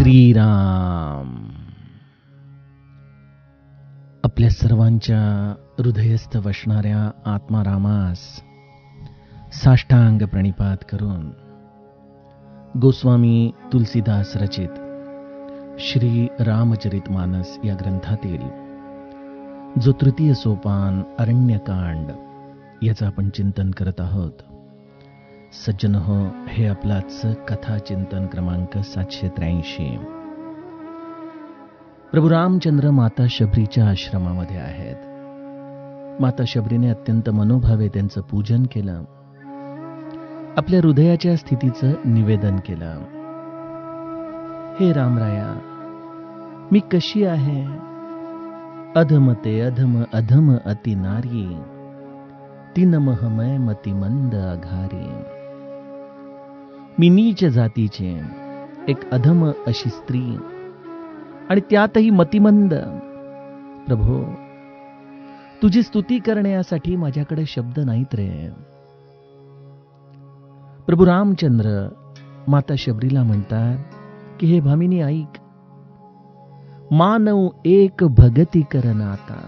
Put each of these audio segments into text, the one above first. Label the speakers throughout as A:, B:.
A: श्रीराम. आपल्या सर्वांच्या हृदयस्थ वसणाऱ्या आत्मारामास साष्टांग प्रणिपात करून गोस्वामी तुलसीदास रचित श्री रामचरितमानस या ग्रंथातील जो तृतीय सोपान अरण्यकांड याचं आपण चिंतन करत आहोत. सज्जन हो, हे आपलाच कथा चिंतन क्रमांक 783. प्रभू रामचंद्र माता शबरीच्या आश्रमामध्ये आहेत. माता शबरीने अत्यंत मनोभावे त्यांचं पूजन केलं, आपल्या हृदयाच्या स्थितीचं निवेदन केलं. हे रामराया, मी कशी आहे? अधमते अधम अधम अति नारी, तीन महमय मती मंद अघारी. मी नीच जातीचे, एक अधम अशी स्त्री आणि त्यातही मतिमंद. प्रभो, तुझी स्तुती करण्यासाठी माझ्याकडे शब्द नाहीत रे. प्रभू रामचंद्र माता शबरीला म्हणतात की हे भामिनी ऐक, मानव एक भगती कर नाता.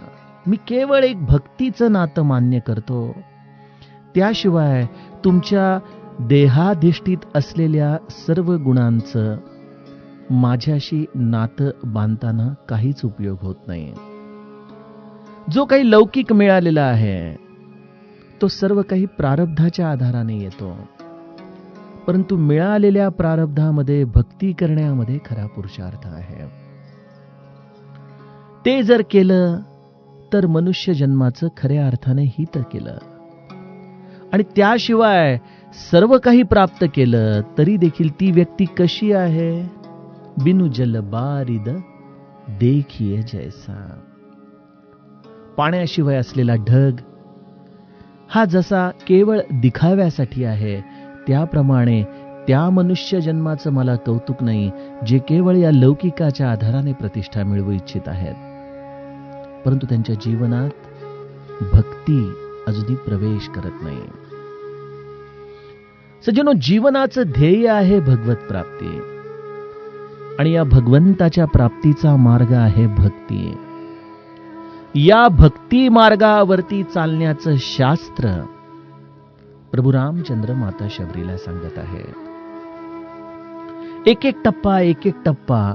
A: मी केवळ एक भक्तीचं नातं मान्य करतो, त्याशिवाय तुमच्या देहाधिष्ठित असलेल्या सर्व गुणांचं माझ्याशी नातं बांधताना काहीच उपयोग होत नाही. जो काही लौकिक मिळालेला आहे तो सर्व काही प्रारब्धाच्या आधाराने येतो, परंतु मिळालेल्या प्रारब्धामध्ये भक्ती करण्यामध्ये खरा पुरुषार्थ आहे. ते जर केलं तर मनुष्य जन्माचं खऱ्या अर्थाने हित केलं, आणि त्याशिवाय सर्व काही प्राप्त केलं तरी देखील ती व्यक्ती कशी आहे? बिनु जल बारिद देखिए जैसा. पाण्याशिवाय असलेला ढग हा जसा केवळ दिखाव्यासाठी आहे, त्याप्रमाणे त्या मनुष्य जन्माचं मला कौतुक नाही जे केवळ या लौकिकाच्या आधाराने प्रतिष्ठा मिळवू इच्छित आहेत, परंतु त्यांच्या जीवनात भक्ती अजूनही प्रवेश करत नाही. सज्जनो, जीवनाचं ध्येय आहे भगवत प्राप्ती, आणि या भगवंताच्या प्राप्तीचा मार्ग आहे भक्ती. या भक्ती मार्गावरती चालण्याचं शास्त्र प्रभू रामचंद्र माता शबरीला सांगत आहे. एक एक टप्पा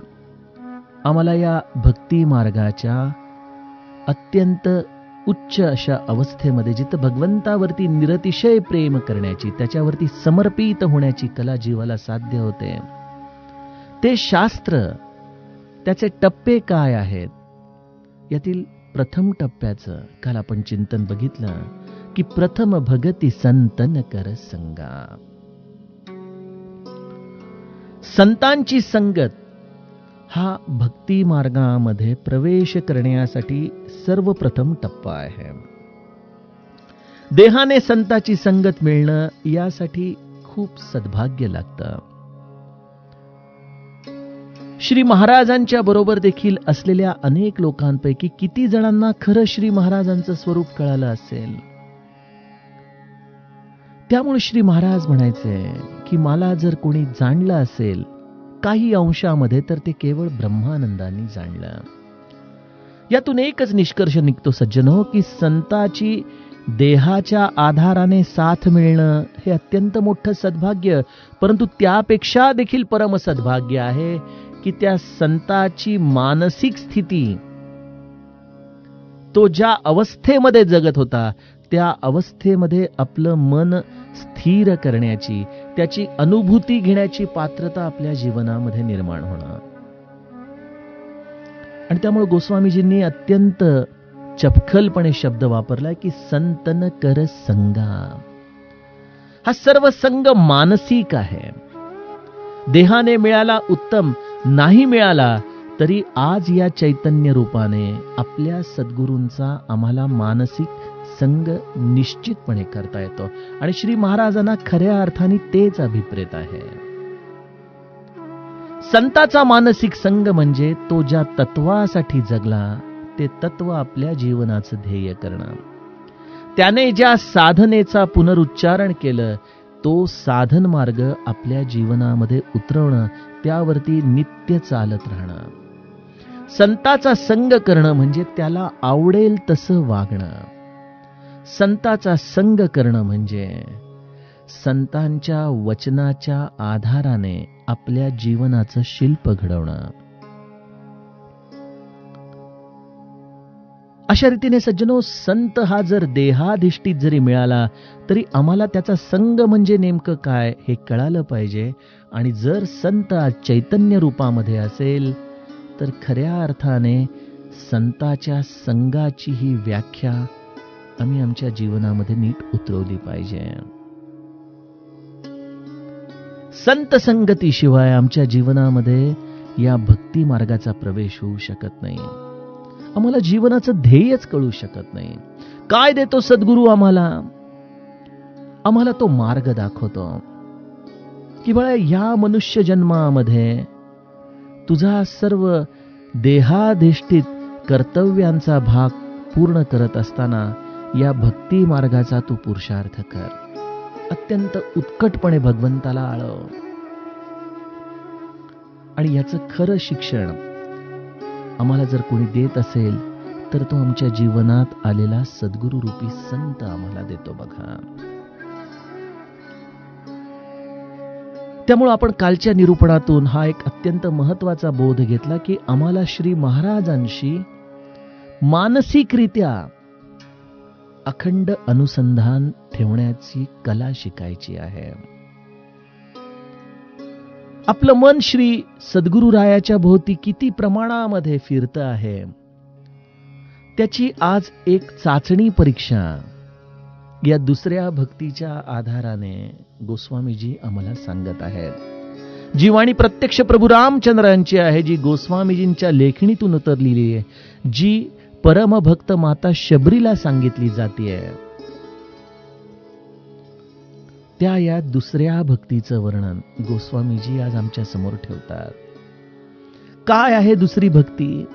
A: आम्हाला या भक्ती मार्गाच्या अत्यंत उच्च अशा अवस्थेमध्ये, जिथं भगवंतावरती निरतिशय प्रेम करण्याची, त्याच्यावरती समर्पित होण्याची कला जीवाला साध्य होते, ते शास्त्र, त्याचे टप्पे काय आहेत? यातील प्रथम टप्प्याचं काल आपण चिंतन बघितलं की प्रथम भगती संतन कर संगा. संतांची संगत हा भक्ती मार्गामध्ये प्रवेश करण्यासाठी सर्वप्रथम टप्पा आहे. देहाने संताची संगत मिळणं यासाठी खूप सद्भाग्य लागतं. श्री महाराजांच्या बरोबर देखील असलेल्या अनेक लोकांपैकी किती जणांना खरं श्री महाराजांचं स्वरूप कळालं असेल? त्यामुळे श्री महाराज म्हणायचे की मला जर कोणी जाणलं असेल काही अंशामध्ये, तर ते केवळ ब्रह्मानंदांनी जाणलं. यातून एकच निष्कर्ष निघतो सज्जनो, की संताची देहाच्या आधाराने साथ मिळणं हे अत्यंत मोठं सद्भाग्य, परंतु त्यापेक्षा देखील परम सद्भाग्य आहे की त्या संताची मानसिक स्थिती, तो ज्या अवस्थेमध्ये जगत होता त्या अवस्थेमध्ये आपलं मन स्थिर करण्याची, त्याची अनुभूती घेण्याची पात्रता आपल्या जीवनामध्ये निर्माण होणं. आणि त्यामुळे गोस्वामीजींनी अत्यंत चपखलपणे शब्द वापरलाय की संतन कर संगा. हा सर्व संग मानसिक आहे. देहाने मिळाला उत्तम, नाही मिळाला तरी आज या चैतन्य रूपाने आपल्या सद्गुरूंचा आम्हाला मानसिक संग निश्चितपणे करता येतो, आणि श्री महाराजांना खऱ्या अर्थाने तेच अभिप्रेत आहे. संताचा मानसिक संग म्हणजे तो ज्या तत्वासाठी जगला ते तत्व आपल्या जीवनाचं ध्येय करणं. त्याने ज्या साधनेचा पुनरुच्चारण केलं तो साधन मार्ग आपल्या जीवनामध्ये उतरवणं, त्यावरती नित्य चालत राहणं. संताचा संग करणं म्हणजे त्याला आवडेल तसं वागणं. संताचा संग करणं म्हणजे संतांच्या वचनाच्या आधाराने आपल्या जीवनाचं शिल्प घडवणं. अशा रीतीने सज्जनो, संत हा जर देहाधिष्ठित जरी मिळाला तरी आम्हाला त्याचा संग म्हणजे नेमकं काय हे कळालं पाहिजे. आणि जर संत आज चैतन्य रूपामध्ये असेल तर खऱ्या अर्थाने संताच्या संगाची ही व्याख्या आम्ही आमच्या जीवनामध्ये नीट उतरवली पाहिजे. संत संगतीशिवाय आमच्या जीवनामध्ये या भक्ती मार्गाचा प्रवेश होऊ शकत नाही. आम्हाला जीवनाचं ध्येयच कळू शकत नाही. काय देतो सद्गुरू आम्हाला? आम्हाला तो मार्ग दाखवतो की बाळा, या मनुष्य जन्मामध्ये तुझा सर्व देहाधिष्ठित कर्तव्यांचा भाग पूर्ण करत असताना या भक्ती मार्गाचा तू पुरुषार्थ कर. अत्यंत उत्कटपणे भगवंताला आळव. आणि याचं खरं शिक्षण आम्हाला जर कोणी देत असेल तर तो आमच्या जीवनात आलेला सद्गुरू रूपी संत आम्हाला देतो बघा. त्यामुळे आपण कालच्या निरूपणातून हा एक अत्यंत महत्वाचा बोध घेतला की आम्हाला श्री महाराजांशी मानसिकरित्या अखंड अनुसंधान ठेवण्याची कला शिकायची आहे. आपलं मन श्री सद्गुरुरायाच्या भोवती किती प्रमाणामध्ये फिरतं आहे त्याची आज एक चाचणी परीक्षा या दुसऱ्या भक्तीच्या आधाराने गोस्वामीजी आम्हाला सांगत आहेत. जी वाणी प्रत्यक्ष प्रभू रामचंद्रांची आहे, जी गोस्वामीजींच्या लेखणीतून उतरलेली आहे, जी परमभक्त माता शबरीला सांगितली जाते, त्या या दुसऱ्या भक्तीचं वर्णन गोस्वामीजी आज आमच्या समोर ठेवतात. काय आहे दुसरी भक्ती?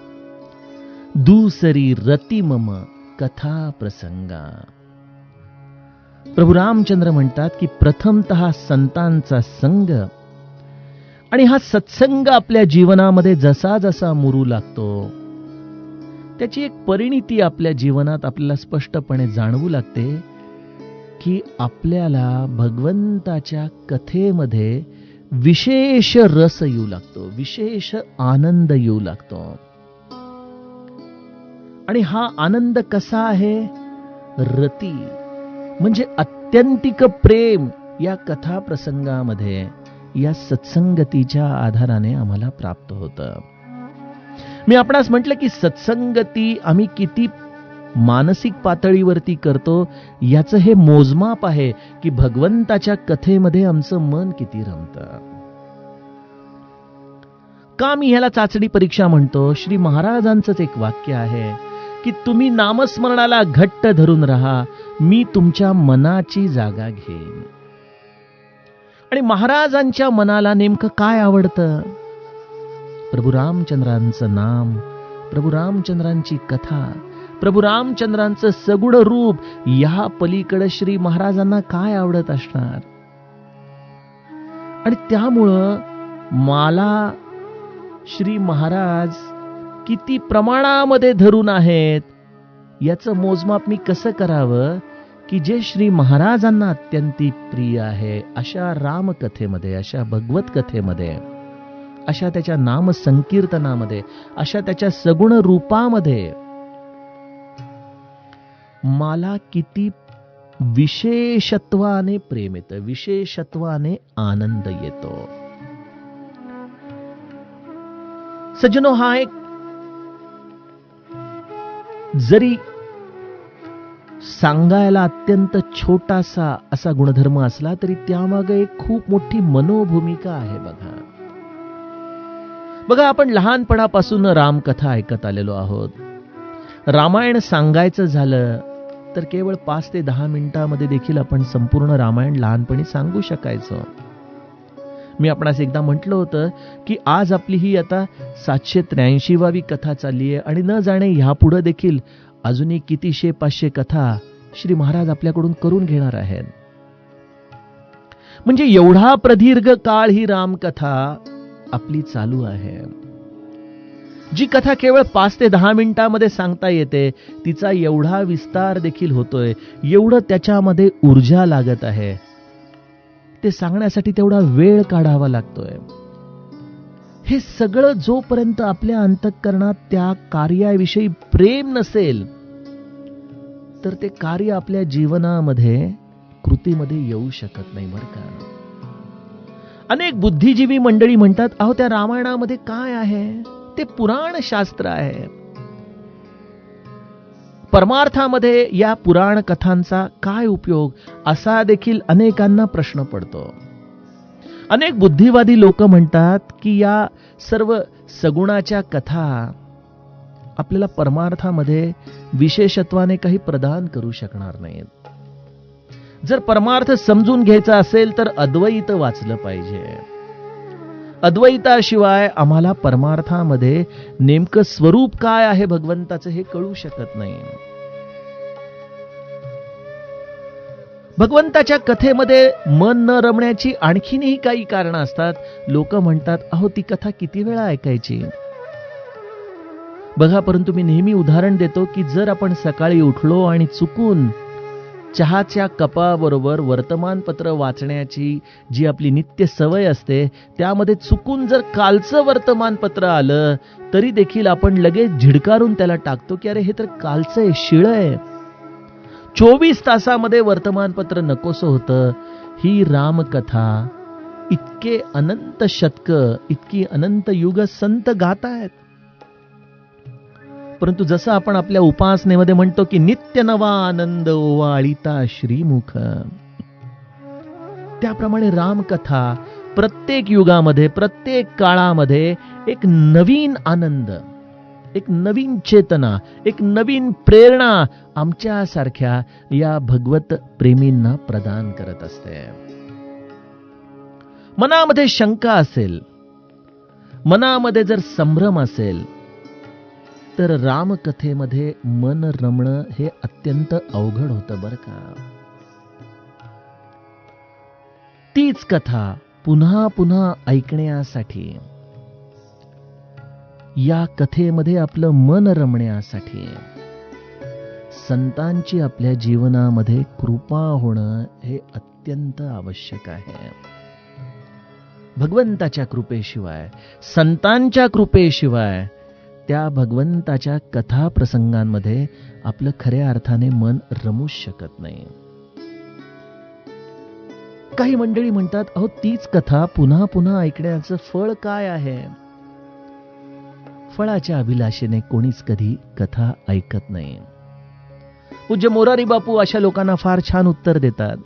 A: दुसरी रती मम कथा प्रसंगा. प्रभू रामचंद्र म्हणतात की प्रथमतः संतांचा संग आणि हा सत्संग आपल्या जीवनामध्ये जसा जसा मुरू लागतो त्याची एक परिणिती आपल्या जीवनात आपल्याला स्पष्टपणे जाणवू लागते की आपल्याला भगवंताच्या कथेमध्ये विशेष रस येऊ लागतो, विशेष आनंद येऊ लागतो. आणि हा आनंद कसा आहे? रती म्हणजे अत्यंतिक प्रेम या कथा प्रसंगामध्ये या सत्संगतीच्या आधाराने आम्हाला प्राप्त होतं. मी आपणास म्हटलं की सत्संगती आम्ही किती मानसिक पातळीवरती करतो याचं हे मोजमाप आहे की भगवंताच्या कथेमध्ये आमचं मन किती रमतं. का मी ह्याला चाचणी परीक्षा म्हणतो? श्री महाराजांचंच एक वाक्य आहे की तुम्ही नामस्मरणाला घट्ट धरून राहा, मी तुमच्या मनाची जागा घेईन. आणि महाराजांच्या मनाला नेमकं काय आवडतं? प्रभू रामचंद्रांचं नाम, प्रभू रामचंद्रांची कथा, प्रभू रामचंद्रांचं सगुण रूप. या पलीकडे श्री महाराजांना काय आवडत असणार? आणि त्यामुळं मला श्री महाराज किती प्रमाणामध्ये धरून आहेत याचं मोजमाप मी कसं करावं की जे श्री महाराजांना अत्यंत प्रिय आहे अशा रामकथेमध्ये, अशा भगवत कथेमध्ये, अशा त्याच्या नाम संकीर्तनामध्ये, अशा त्याच्या सगुण रूपामध्ये मला किती विशेषत्वाने प्रेम येतं, विशेषत्वाने आनंद येतो. सज्जनो, हा एक जरी सांगायला अत्यंत छोटासा असा गुणधर्म असला तरी त्यामागे एक खूप मोठी मनोभूमिका आहे बघा. बघा, आपण लहानपणापासून रामकथा ऐकत आलेलो आहोत. रामायण सांगायचं झालं तर केवळ 5 ते 10 मिनिटांमध्ये देखील आपण संपूर्ण रामायण लहानपणी सांगू शकायचो. मी आपणास एकदा म्हटलं होतं की आज आपली ही आता 783वी कथा चालली आहे आणि न जाणे ह्यापुढे देखील अजूनही कितीशे 500 कथा श्री महाराज आपल्याकडून करून घेणार आहेत. म्हणजे एवढा प्रदीर्घ काळ ही रामकथा आपली चालू आहे. जी कथा केवळ 5 ते 10 मिनिटांमध्ये सांगता येते, तिचा एवढा विस्तार देखील होतोय, एवढं त्याच्यामध्ये ऊर्जा लागत आहे. ते सांगण्यासाठी तेवढा वेळ काढावा लागतोय. हे सगळं जोपर्यंत आपल्या अंतःकरणात त्या कार्याविषयी प्रेम नसेल, तर ते कार्य आपल्या जीवनामध्ये कृतीमध्ये येऊ शकत नाही बरं का. अनेक बुद्धिजीवी मंडळी म्हणतात, अहो त्या रामायणामध्ये काय आहे, ते पुराण शास्त्र आहे. परमार्थामध्ये या पुराण कथांचा काय उपयोग, असा देखील अनेकांना प्रश्न पडतो. अनेक बुद्धिवादी लोक म्हणतात की या सर्व सगुणाच्या कथा आपल्याला परमार्थामध्ये विशेषत्वाने काही प्रदान करू शकणार नाहीत. जर परमार्थ समजून घ्यायचा असेल तर अद्वैत वाचलं पाहिजे. अद्वैताशिवाय आम्हाला परमार्थामध्ये नेमकं स्वरूप काय आहे भगवंताचं हे कळू शकत नाही. भगवंताच्या कथेमध्ये मन न रमण्याची आणखीनही काही कारणं असतात. लोक म्हणतात, अहो ती कथा किती वेळा ऐकायची. बघा, परंतु मी नेहमी उदाहरण देतो की जर आपण सकाळी उठलो आणि चुकून चहाच्या कपाबरोबर वर्तमानपत्र वाचण्याची जी आपली नित्य सवय असते, त्यामध्ये चुकून जर कालचं वर्तमानपत्र आलं तरी देखील आपण लगेच झिडकारून त्याला टाकतो की अरे हे तर कालचं आहे, शिळं आहे. 24 तासामध्ये वर्तमानपत्र नकोसं होतं. ही रामकथा इतके अनंत शतक, इतकी अनंत युग संत गातायत. परंतु जसं आपण आपल्या उपासनेमध्ये म्हणतो की नित्य नवा आनंद ओवाळीता श्रीमुख, त्याप्रमाणे रामकथा प्रत्येक युगामध्ये, प्रत्येक काळामध्ये एक नवीन आनंद, एक नवीन चेतना, एक नवीन प्रेरणा आमच्यासारख्या या भगवत प्रेमींना प्रदान करत असते. मनामध्ये शंका असेल, मनामध्ये जर संभ्रम असेल, तर रामकथेमध्ये मन रमणं हे अत्यंत अवघड होतं बरं का. तीच कथा पुन्हा पुन्हा ऐकण्यासाठी, या कथेमध्ये आपलं मन रमण्यासाठी संतांची आपल्या जीवनामध्ये कृपा होणं हे अत्यंत आवश्यक आहे. भगवंताच्या कृपेशिवाय, संतांच्या कृपेशिवाय त्या भगवंताच्या कथा प्रसंगांमध्ये आपलं खऱ्या अर्थाने मन रमूच शकत नाही. काही मंडळी म्हणतात, अहो तीच कथा पुन्हा पुन्हा ऐकण्याचं फळ काय आहे. फळाच्या अभिलाषेने कोणीच कधी कथा ऐकत नाही. पूज्य मोरारी बापू अशा लोकांना फार छान उत्तर देतात.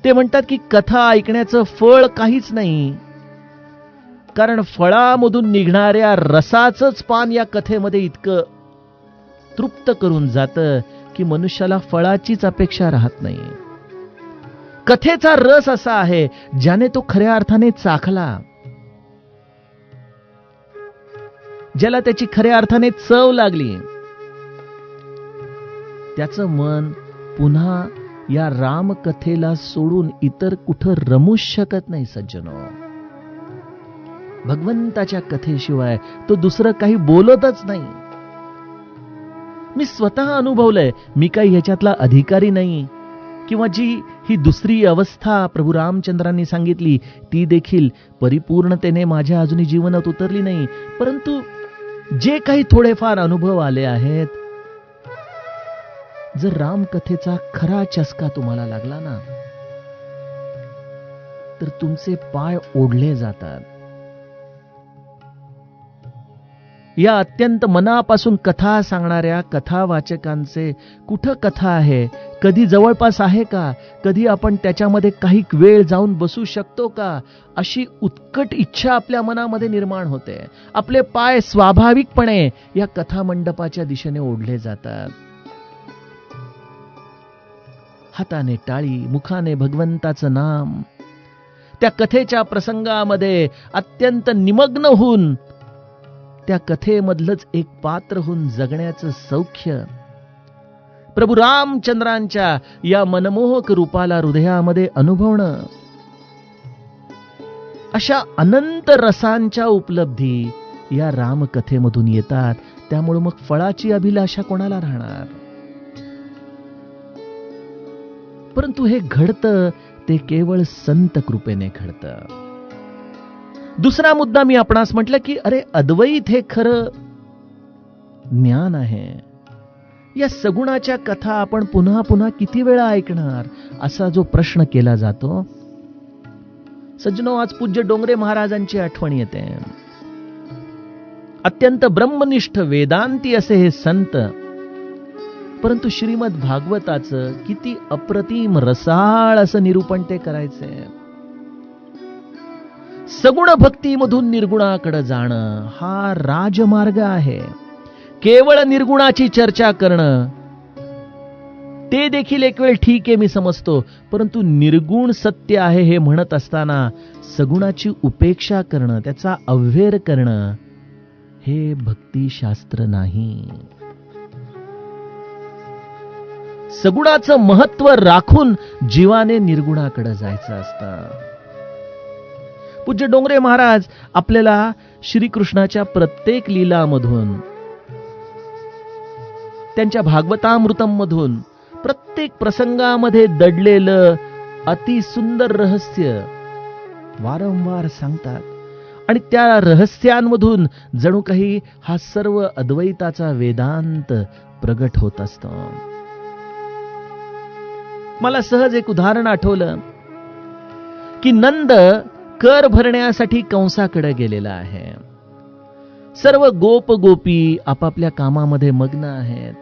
A: ते म्हणतात की कथा ऐकण्याचं फळ काहीच नाही, कारण फळामधून निघणाऱ्या रसाचंच पान या कथेमध्ये इतकं तृप्त करून जातं की मनुष्याला फळाचीच अपेक्षा राहत नाही. कथेचा रस असा आहे ज्याने तो खऱ्या अर्थाने चाखला, ज्याला त्याची खऱ्या अर्थाने चव लागली, त्याचं मन पुन्हा या रामकथेला सोडून इतर कुठं रमूच शकत नाही. सज्जनो, भगवंताच्या कथेशिवाय तो दुसरं काही बोलतच नाही. मी स्वतः अनुभवलंय. मी काही ह्याच्यातला अधिकारी नाही, किंवा जी ही दुसरी अवस्था प्रभू रामचंद्रांनी सांगितली ती देखील परिपूर्णतेने माझ्या अजूनही जीवनात उतरली नाही. परंतु जे काही थोडेफार अनुभव आले आहेत, जर रामकथेचा खरा चस्का तुम्हाला लागला ना, तर तुमचे पाय ओढले जातात. या अत्यंत मनापासून कथा सांगणाऱ्या कथावाचकांचे कुठं कथा आहे, कधी जवळपास आहे का, कधी आपण त्याच्यामध्ये काही वेळ जाऊन बसू शकतो का, अशी उत्कट इच्छा आपल्या मनामध्ये निर्माण होते. आपले पाय स्वाभाविकपणे या कथा मंडपाच्या दिशेने ओढले जातात. हाताने टाळी, मुखाने भगवंताचं नाम, त्या कथेच्या प्रसंगामध्ये अत्यंत निमग्न होऊन त्या कथेमधलंच एक पात्र होऊन जगण्याचं सौख्य, प्रभू रामचंद्रांच्या या मनमोहक रूपाला हृदयामध्ये अनुभवणं, अशा अनंत रसांच्या उपलब्धी या रामकथेमधून येतात. त्यामुळे मग फळाची अभिलाषा कोणाला राहणार? परंतु हे घडतं ते केवळ संत कृपेने घडतं. दुसरा मुद्दा मी आपणास म्हटलं की अरे अद्वैत हे खरं ज्ञान आहे. या सगुणाच्या कथा आपण पुन्हा पुन्हा किती वेळा ऐकणार, असा जो प्रश्न केला जातो. सज्जनो, आज पूज्य डोंगरे महाराजांची आठवण येते. अत्यंत ब्रह्मनिष्ठ वेदांती असे हे संत, परंतु श्रीमद भागवताचं किती अप्रतिम रसाळ असं निरूपण ते करायचे. सगुण भक्तीमधून निर्गुणाकडे जाणं हा राजमार्ग आहे. केवळ निर्गुणाची चर्चा करणं ते देखील एक वेळ ठीक आहे, मी समजतो. परंतु निर्गुण सत्य आहे हे म्हणत असताना सगुणाची उपेक्षा करणं, त्याचा अव्हेर करणं हे भक्तिशास्त्र नाही. सगुणाचं महत्व राखून जीवाने निर्गुणाकडे जायचं असतं. पूज्य डोंगरे महाराज आपल्याला श्रीकृष्णाच्या प्रत्येक लीलामधून, त्यांच्या भागवतामृतम मधून प्रत्येक प्रसंगामध्ये दडलेलं अतिसुंदर रहस्य वारंवार सांगतात. आणि त्या रहस्यांमधून जणू काही हा सर्व अद्वैताचा वेदांत प्रगट होत असतो. मला सहज एक उदाहरण आठवलं की नंद कर भरण्यासाठी कंसाकडे गेलेला आहे. सर्व गोप गोपी आपापल्या कामामध्ये मग्न आहेत.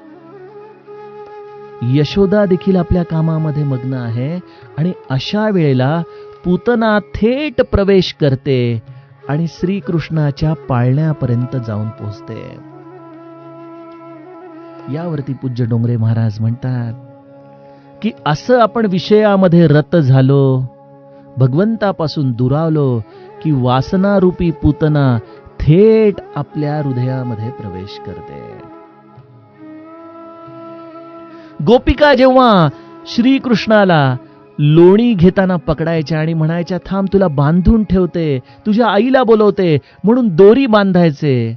A: यशोदा देखील आपल्या कामामध्ये मग्न आहे. आणि अशा वेळेला पूतना थेट प्रवेश करते आणि श्रीकृष्णाच्या पाळण्यापर्यंत जाऊन पोहोचते. यावरती पूज्य डोंगरे महाराज म्हणतात की असं आपण विषयामध्ये रत झालो, भगवंतापासून दुरावलो की वासनारूपी पूतना थेट आपल्या हृदयामध्ये प्रवेश करते. गोपिका जेव्हा श्रीकृष्णाला लोणी घेताना पकडायच्या आणि म्हणायच्या, थांब तुला बांधून ठेवते, तुझ्या आईला बोलवते, म्हणून दोरी बांधायचे.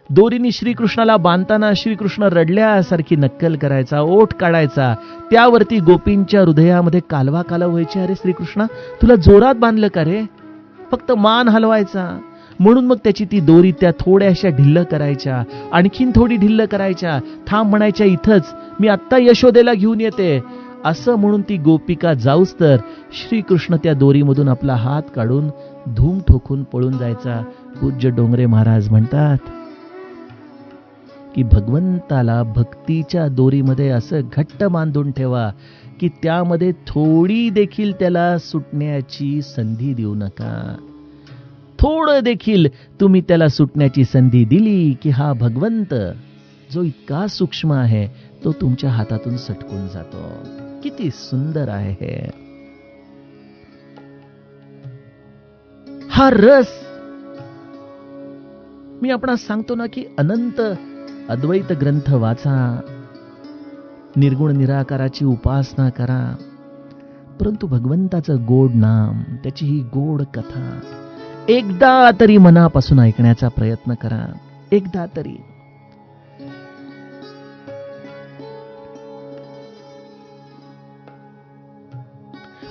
A: दोरीनी श्रीकृष्णाला बांधताना श्रीकृष्ण रडल्यासारखी नक्कल करायचा, ओठ काढायचा. त्यावरती गोपींच्या हृदयामध्ये कालवा कालव व्हायची, अरे श्रीकृष्णा तुला जोरात बांधलं का रे? फक्त मान हलवायचा. म्हणून मग त्याची ती दोरी त्या थोड्याशा ढिल्ल करायच्या, आणखीन थोडी ढिल्ल करायच्या, थांब म्हणायच्या इथंच, मी आत्ता यशोदेला घेऊन येते. असं म्हणून ती गोपिका जाऊस तर श्रीकृष्ण त्या दोरीमधून आपला हात काढून धूम ठोकून पळून जायचा. पूज्य डोंगरे महाराज म्हणतात की भगवंताला भक्तीच्या दोरीमध्ये असं घट्ट बांधून ठेवा की त्यामध्ये थोडी देखील त्याला सुटण्याची संधी देऊ नका. थोडं देखील तुम्ही त्याला सुटण्याची संधी दिली की हा भगवंत जो इतका सूक्ष्म आहे तो तुमच्या हातातून सटकून जातो. किती सुंदर आहे हे. हा रस मी आपणास सांगतो ना की अनंत अद्वैत ग्रंथ वाचा, निर्गुण निराकाराची उपासना करा, परंतु भगवंताचं गोड नाम, त्याची ही गोड कथा एकदा तरी मनापासून ऐकण्याचा प्रयत्न करा. एकदा तरी.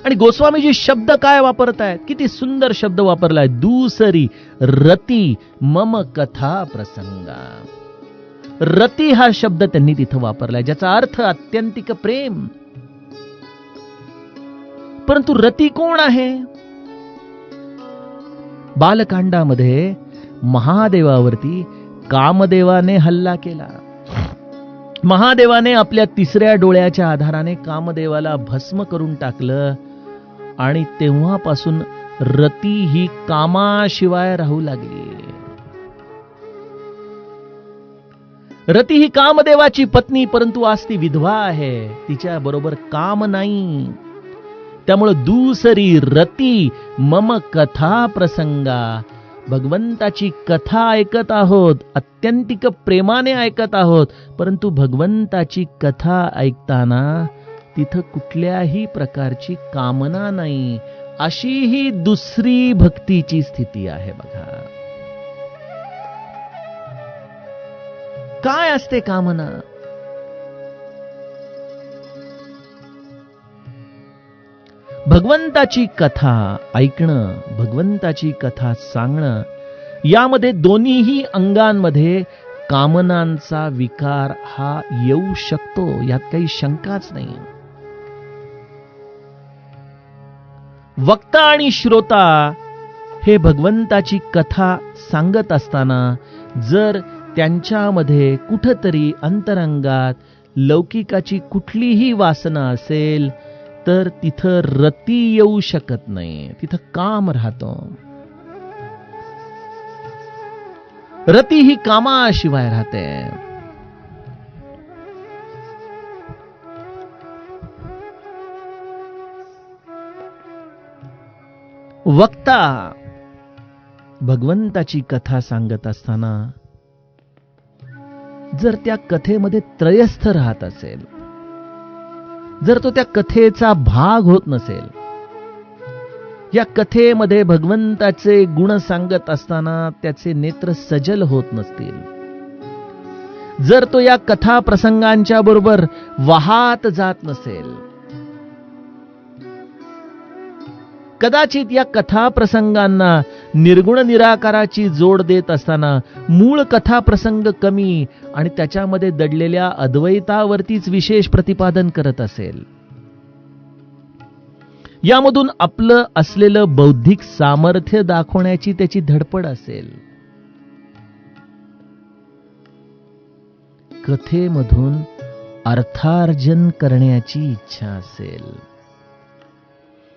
A: आणि गोस्वामीजी शब्द काय वापरतायत, किती सुंदर शब्द वापरलाय. दूसरी रती मम कथा प्रसंगा. रती हा शब्द त्यांनी तिथं वापरलाय, ज्याचा अर्थ अत्यंतिक प्रेम. परंतु रती कोण आहे? बालकांडामध्ये महादेवावरती कामदेवाने हल्ला केला. महादेवाने आपल्या तिसऱ्या डोळ्याच्या आधाराने कामदेवाला भस्म करून टाकलं आणि तेव्हापासून रती ही कामाशिवाय राहू लागली. रती ही कामदेवाची पत्नी, परंतु आज ती विधवा आहे, तिच्या बरोबर काम नाही. त्यामुळे दुसरी रती मम कथा प्रसंगा. भगवंताची कथा ऐकत आहोत, अत्यंतिक प्रेमाने ऐकत आहोत, परंतु भगवंताची कथा ऐकताना तिथं कुठल्याही प्रकारची कामना नाही, अशी ही दुसरी भक्तीची स्थिती आहे बघा. काय असते कामना? भगवंताची कथा ऐकणं, भगवंताची कथा सांगणं, यामध्ये दोन्हीही अंगांमध्ये कामनांचा विकार हा येऊ शकतो, यात काही शंकाच नाही. वक्ता आणि श्रोता हे भगवंताची कथा सांगत असताना जर त्यांच्यामध्ये कुठतरी अंतरंगात लौकिकाची कुठलीही वासना असेल तर तिथं रती येऊ शकत नाही, तिथं काम राहतो. रती ही कामाशिवाय राहते. वक्ता भगवंताची कथा सांगत असताना जर त्या कथेमध्ये त्रयस्थ राहत असेल, जर तो त्या कथेचा भाग होत नसेल, या कथेमध्ये भगवंताचे गुण सांगत असताना त्याचे नेत्र सजल होत नसतील, जर तो या कथा प्रसंगांच्या बरोबर वाहात जात नसेल, कदाचित या कथा प्रसंगांना निर्गुण निराकाराची जोड देत असताना मूळ कथा प्रसंग कमी आणि त्याच्यामध्ये दडलेल्या अद्वैतावरतीच विशेष प्रतिपादन करत असेल, यामधून आपलं असलेलं बौद्धिक सामर्थ्य दाखवण्याची त्याची धडपड असेल, कथेमधून अर्थार्जन करण्याची इच्छा असेल.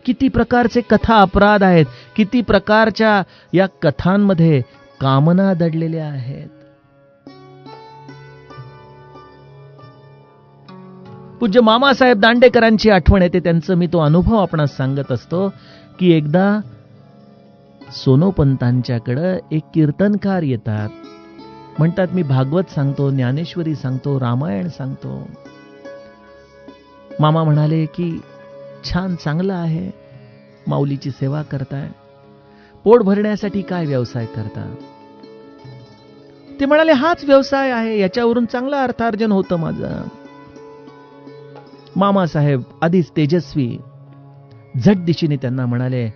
A: किती प्रकारचे कथा अपराध आहेत, किती प्रकारच्या या कथांमध्ये कामना दडलेल्या आहेत. पूज्य मामासाहेब दांडेकरांची आठवण येते. त्यांचं मी तो अनुभव आपणास सांगत असतो की एकदा सोनोपंतांच्याकडे एक कीर्तनकार येतात, म्हणतात मी भागवत सांगतो, ज्ञानेश्वरी सांगतो, रामायण सांगतो. मामा म्हणाले की छान, चांगलं आहे, माऊलीची सेवा करताय, पोट भरण्यासाठी काय व्यवसाय करता? ते म्हणाले हाच व्यवसाय आहे, याच्यावरून चांगलं अर्थार्जन होतं माझं. मामासाहेब आधीच तेजस्वी झट दिशेने त्यांना म्हणाले,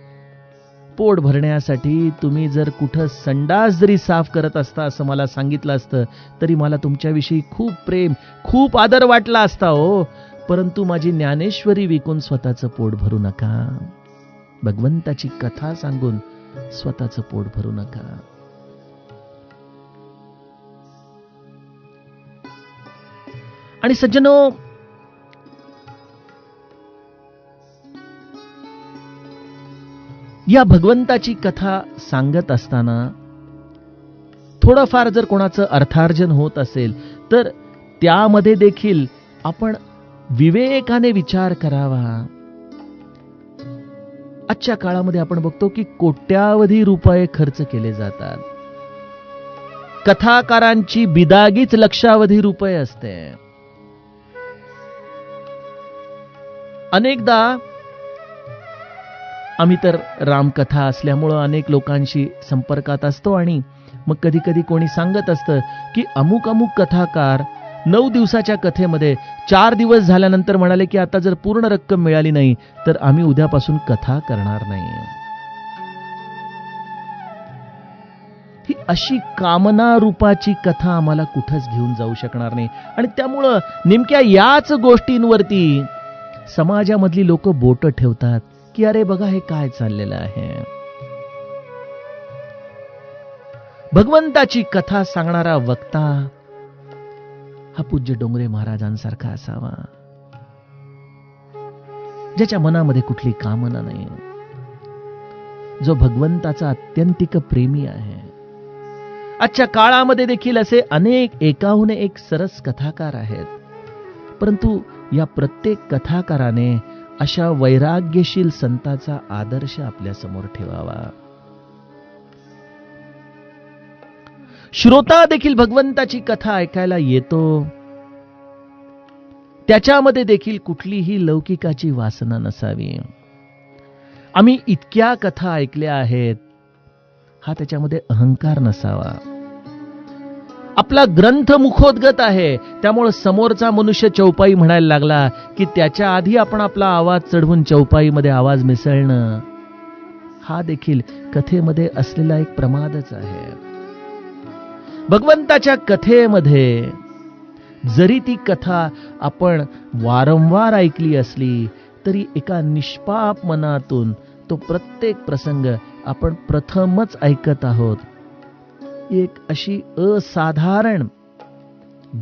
A: पोट भरण्यासाठी तुम्ही जर कुठं संडास जरी साफ करत असता असं मला सांगितलं असतं तरी मला तुमच्याविषयी खूप प्रेम, खूप आदर वाटला असता हो, परंतु माझी ज्ञानेश्वरी विकून स्वतःचं पोट भरू नका, भगवंताची कथा सांगून स्वतःचं पोट भरू नका. आणि सज्जनो, या भगवंताची कथा सांगत असताना थोडंफार जर कोणाचं अर्थार्जन होत असेल तर त्यामध्ये देखील आपण विवेकाने विचार करावा. आजच्या काळामध्ये आपण बघतो की कोट्यावधी रुपये खर्च केले जातात. कथाकारांची बिदागीच लक्षावधी रुपये असते. अनेकदा आम्ही तर रामकथा असल्यामुळं अनेक लोकांशी संपर्कात असतो आणि मग कधी कधी कोणी सांगत असतं की अमुक अमुक कथाकार 9 दिवसाच्या कथेमध्ये 4 दिवस झाल्यानंतर म्हणाले की आता जर पूर्ण रक्कम मिळाली नाही तर आम्ही उद्यापासून कथा करणार नाही. ही अशी कामना रूपाची कथा आम्हाला कुठंच घेऊन जाऊ शकणार नाही. आणि त्यामुळं नेमक्या याच गोष्टींवरती समाजामधली लोक बोट ठेवतात की अरे बघा हे काय चाललेलं आहे. भगवंताची कथा सांगणारा वक्ता हा पूज्य डोंगरे महाराजांसारखा असावा, ज्याच्या मनामध्ये कुठली कामना नाही, जो भगवंताचा अत्यंतिक प्रेमी आहे. आजच्या काळामध्ये देखील असे अनेक एकाहून एक सरस कथाकार आहेत, परंतु या प्रत्येक कथाकाराने अशा वैराग्यशील संताचा आदर्श आपल्या समोर ठेवावा. श्रोता देखील भगवंताची कथा ऐकायला येतो, त्याच्यामध्ये देखील कुठलीही लौकिकाची वासना नसावी. आम्ही इतक्या कथा ऐकल्या आहेत, हा त्याच्यामध्ये अहंकार नसावा. आपला ग्रंथ मुखोद्गत आहे, त्यामुळे समोरचा मनुष्य चौपाई म्हणायला लागला की त्याच्या आधी आपण आपला आवाज चढवून चौपाईमध्ये आवाज मिसळणं, हा देखील कथेमध्ये असलेला एक प्रमादच आहे. भगवंताच्या कथेमध्ये जरी ती कथा आपण वारंवार ऐकली असली तरी एका निष्पाप मनातून तो प्रत्येक प्रसंग आपण प्रथमच ऐकत आहोत. एक अशी असाधारण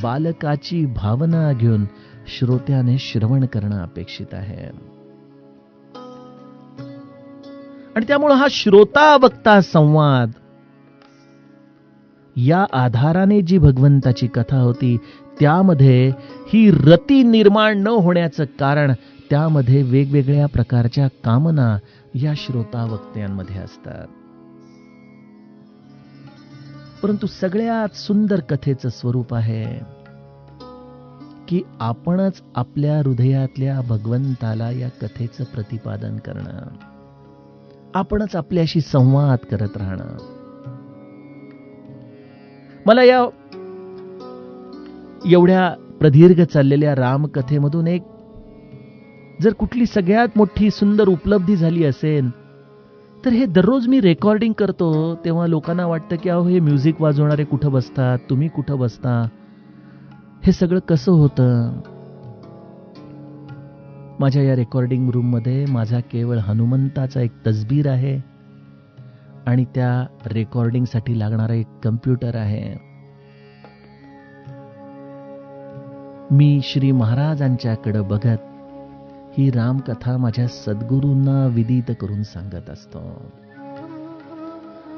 A: बालकाची भावना घेऊन श्रोत्याने श्रवण करणं अपेक्षित आहे. आणि त्यामुळे हा श्रोता वक्ता संवाद या आधाराने जी भगवंताची कथा होती, त्यामध्ये ही रती निर्माण न होण्याचं कारण त्यामध्ये वेगवेगळ्या प्रकारच्या कामना या श्रोता वक्त्यांमध्ये असतात. परंतु सगळ्यात सुंदर कथेचं स्वरूप आहे की आपणच आपल्या हृदयातल्या भगवंताला या कथेचं प्रतिपादन करणं, आपणच आपल्याशी संवाद करत राहणं. मला या एवढ्या प्रदीर्घ चाललेल्या रामकथेमधून एक जर कुठली सगळ्यात मोठी सुंदर उपलब्धी झाली असेल तर हे दररोज मी रेकॉर्डिंग करतो तेव्हा लोकांना वाटतं की अहो हे म्युझिक वाजवणारे कुठं बसतात, तुम्ही कुठं बसता, हे सगळं कसं होतं. माझ्या या रेकॉर्डिंग रूम मध्ये माझा केवळ हनुमंताचा एक तसबीर आहे आणि त्या रेकॉर्डिंग साठी लागणारा एक कम्प्युटर आहे. मी श्री महाराजांच्याकडे बघत ही रामकथा माझ्या सद्गुरूंना विदित करून सांगत असतो.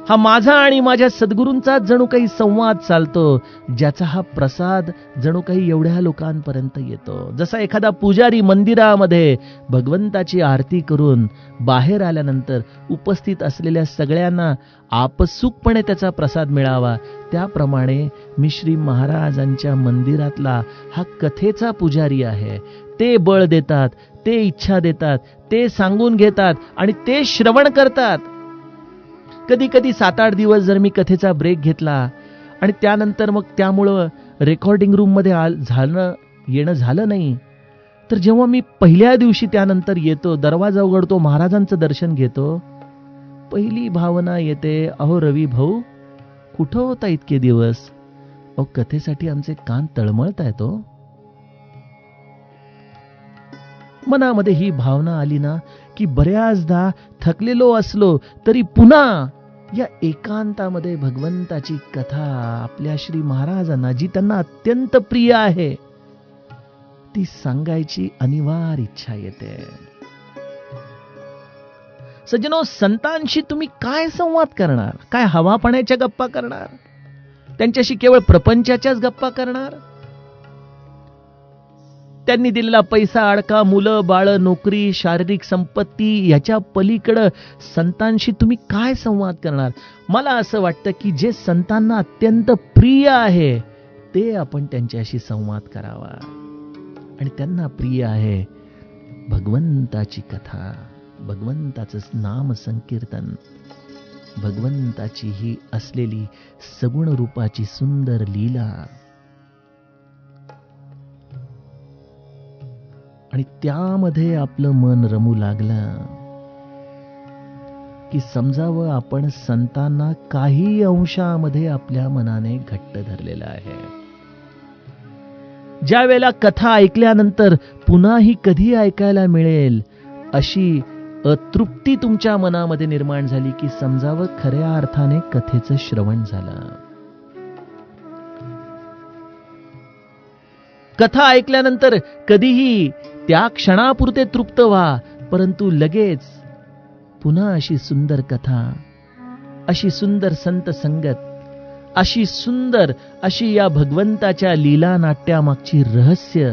A: हा माझा आणि माझ्या सद्गुरूंचा जणू काही संवाद चालतो, ज्याचा हा प्रसाद जणू काही एवढ्या लोकांपर्यंत येतो. जसा एखादा पुजारी मंदिरामध्ये भगवंताची आरती करून बाहेर आल्यानंतर उपस्थित असलेल्या सगळ्यांना आपसुकपणे त्याचा प्रसाद मिळावा, त्याप्रमाणे मी श्री महाराजांच्या मंदिरातला हा कथेचा पुजारी आहे. ते बळ देतात, ते इच्छा देतात, ते सांगून घेतात आणि ते श्रवण करतात. कधी कधी 7-8 दिवस जर मी कथेचा ब्रेक घेतला आणि त्यानंतर मग त्यामुळं रेकॉर्डिंग रूम मध्ये येणं झालं नाही, तर जेव्हा मी पहिल्या दिवशी त्यानंतर येतो, दरवाजा उघडतो, महाराजांचं दर्शन घेतो, पहिली भावना येते, अहो रवी भाऊ कुठं होता इतके दिवस? अहो कथेसाठी आमचे कान तळमळतायत हो. मनामध्ये ही भावना आली ना की बऱ्याचदा थकलेलो असलो तरी पुन्हा या एकांतामध्ये भगवंताची कथा आपल्या श्री महाराजांना, जी त्यांना अत्यंत प्रिय आहे, ती सांगायची अनिवार्य इच्छा येते. सज्जनो, संतांशी तुम्ही काय संवाद करणार? काय हवा पाण्याच्या गप्पा करणार? त्यांच्याशी केवळ प्रपंचाच्याच गप्पा करणार? त्यांनी दिलेला पैसा, अडका, मुलं बाळ, नोकरी, शारीरिक संपत्ती याच्या पलीकडे संतांशी तुम्ही काय संवाद करणार? मला असं वाटतं की जे संतांना अत्यंत प्रिय आहे ते आपण त्यांच्याशी संवाद करावा. आणि त्यांना प्रिय आहे भगवंताची कथा, भगवंताचं नाम संकीर्तन, भगवंताची ही असलेली सगुण रूपाची सुंदर लीला. आणि त्यामध्ये आपलं मन रमू लागलं की समजावं आपण संतांना काही अंशामध्ये आपल्या मनाने घट्ट धरलेलं आहे. ज्या वेळेला कथा ऐकल्यानंतर पुन्हा ही कधी ऐकायला मिळेल अशी अतृप्ती तुमच्या मनामध्ये निर्माण झाली की समजावं खऱ्या अर्थाने कथेचं श्रवण झालं. कथा ऐकल्यानंतर कधीही त्या क्षणापुरते तृप्त व्हा, परंतु लगेच पुन्हा अशी सुंदर कथा, अशी सुंदर संत संगत, अशी या भगवंताच्या लीला नाट्यामागची रहस्य,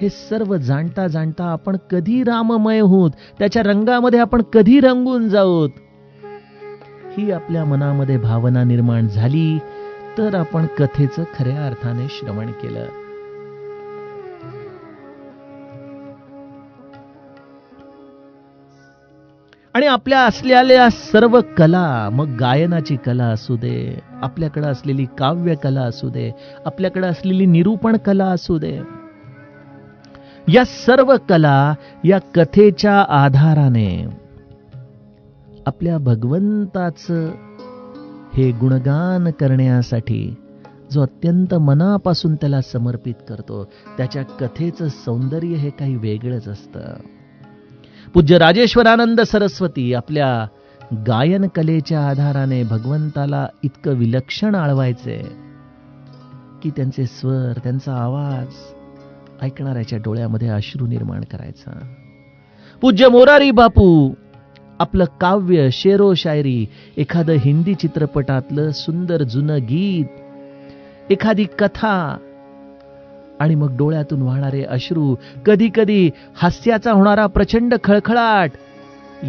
A: हे सर्व जाणता जाणता आपण कधी राममय होत, त्याच्या रंगामध्ये आपण कधी रंगून जाऊत, ही आपल्या मनामध्ये भावना निर्माण झाली तर आपण कथेचं खऱ्या अर्थाने श्रवण केलं. आणि आपल्या असलेल्या सर्व कला, मग गायनाची कला असू दे, आपल्याकडे असलेली काव्य कला असू दे, आपल्याकडे असलेली निरूपण कला असू दे, या सर्व कला या कथेच्या आधाराने आपल्या भगवंताचं हे गुणगान करण्यासाठी जो अत्यंत मनापासून त्याला समर्पित करतो, त्याच्या कथेचं सौंदर्य हे काही वेगळंच असतं. पूज्य राजेश्वरानंद सरस्वती आपल्या गायन कलेच्या आधाराने भगवंताला इतकं विलक्षण आळवायचे की त्यांचे स्वर, त्यांचा आवाज ऐकणाऱ्याच्या डोळ्यामध्ये अश्रू निर्माण करायचा. पूज्य मोरारी बापू आपलं काव्य, शेरो शायरी, एखादं हिंदी चित्रपटातलं सुंदर जुनं गीत, एखादी कथा आणि मग डोळ्यातून वाहणारे अश्रू, कधी कधी हास्याचा होणारा प्रचंड खळखळाट,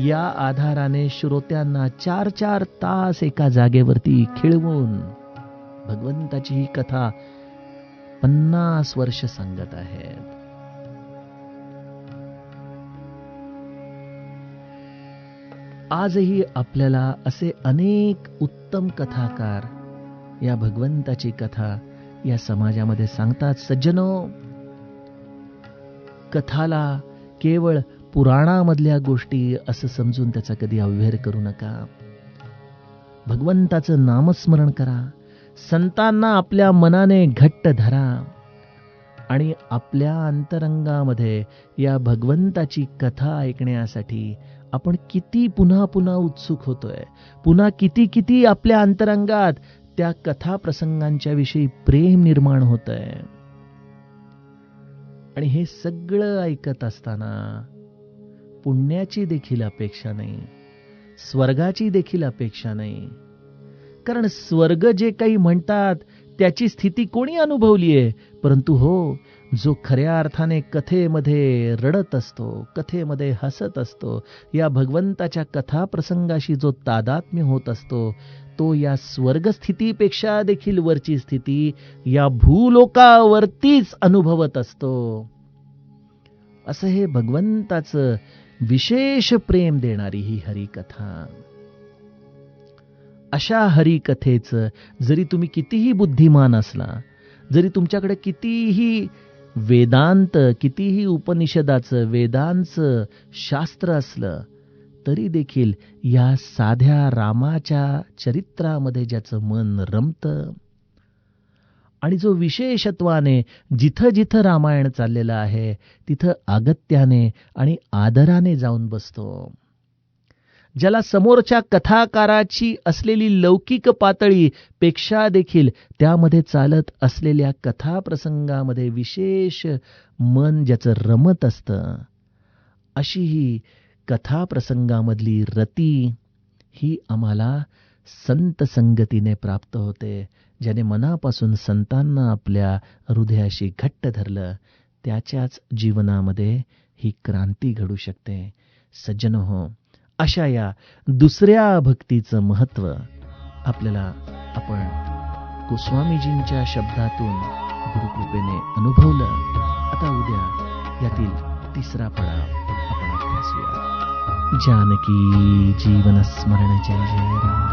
A: या आधाराने श्रोत्यांना 4-4 तास एका जागेवरती खिळवून भगवंताची ही कथा 50 वर्ष सांगत आहेत. आजही आपल्याला असे अनेक उत्तम कथाकार या भगवंताची कथा या समाजामध्ये सांगतात. सज्जनो, कथाला केवळ पुराणामधल्या गोष्टी असं समजून त्याचा कधी अव्हेर करू नका. भगवंताचं नामस्मरण करा, संतांना आपल्या मनाने घट्ट धरा आणि आपल्या अंतरंगामध्ये या भगवंताची कथा ऐकण्यासाठी आपण किती पुन्हा पुन्हा उत्सुक होतोय, पुन्हा किती किती आपल्या अंतरंगात त्या कथा प्रसंगांच्या विषयी प्रेम निर्माण होतंय. आणि हे सगळं ऐकत असताना पुण्याची देखील अपेक्षा नाही, स्वर्गाची देखील अपेक्षा नाही. कारण स्वर्ग जे काही म्हणतात त्याची स्थिती कोणी अनुभवलीये, परंतु हो, जो खऱ्या अर्थाने कथेमध्ये रडत असतो, कथेमध्ये हसत असतो, या भगवंताच्या कथा प्रसंगाशी जो तादात्म्य होत असतो, तो या स्वर्ग स्थितीपेक्षा देखील वरची स्थिती या भूलोकावरतीच अनुभवत असतो. असं हे भगवंताचं विशेष प्रेम देणारी ही हरिकथा. अशा हरिकथेचं जरी तुम्ही कितीही बुद्धिमान असला, जरी तुमच्याकडे कितीही वेदांत, कितीही उपनिषदाचं, वेदांचं शास्त्र असलं, तरी देखील या साध्या रामाच्या चरित्रामध्ये ज्याचं मन रमतं आणि जो विशेषत्वाने जिथं जिथं रामायण चाललेलं आहे तिथं अगत्याने आणि आदराने जाऊन बसतो, ज्याला समोरच्या कथाकाराची असलेली लौकिक पातळी पेक्षा देखील त्यामध्ये चालत असलेल्या कथा प्रसंगामध्ये विशेष मन ज्याचं रमत असतं, अशी ही कथा प्रसंगामधली रती ही आम्हाला संत संगतीने प्राप्त होते. ज्याने मनापासून संतांना आपल्या हृदयाशी घट्ट धरलं, त्याच्याच जीवनामध्ये ही क्रांती घडू शकते. सज्जनहो, अशा या दुसऱ्या भक्तीचं महत्व आपल्याला आपण गोस्वामीजींच्या शब्दातून गुरुकृपेने अनुभवलं. आता उद्या यातील तिसरा पडाव आपण अभ्यासूया. जानकी जीवन स्मरण जय जय राम.